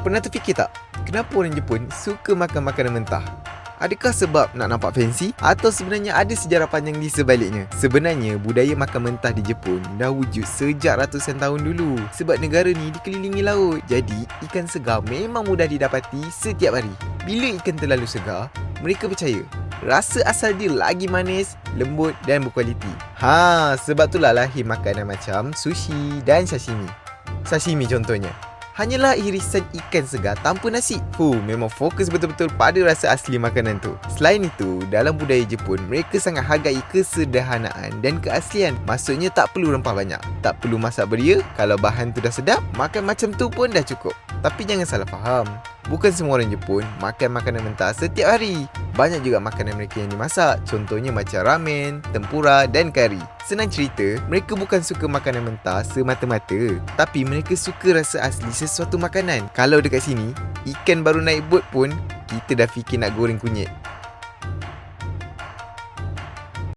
Pernah terfikir tak, kenapa orang Jepun suka makan makanan mentah? Adakah sebab nak nampak fancy? Atau sebenarnya ada sejarah panjang di sebaliknya? Sebenarnya, budaya makan mentah di Jepun dah wujud sejak ratusan tahun dulu. Sebab negara ni dikelilingi laut. Jadi, ikan segar memang mudah didapati setiap hari. Bila ikan terlalu segar, mereka percaya rasa asal dia lagi manis, lembut dan berkualiti. Sebab itulah lahir makanan macam sushi dan sashimi. Sashimi contohnya hanyalah irisan ikan segar tanpa nasi. Memang fokus betul-betul pada rasa asli makanan tu. Selain itu, dalam budaya Jepun, mereka sangat hargai kesederhanaan dan keaslian. Maksudnya tak perlu rempah banyak, tak perlu masak beria. Kalau bahan tu dah sedap, makan macam tu pun dah cukup. Tapi jangan salah faham, bukan semua orang Jepun makan makanan mentah setiap hari. Banyak juga makanan mereka yang dimasak. Contohnya macam ramen, tempura dan kari. Senang cerita, mereka bukan suka makanan mentah semata-mata, tapi mereka suka rasa asli sesuatu makanan. Kalau dekat sini, ikan baru naik bot pun, kita dah fikir nak goreng kunyit.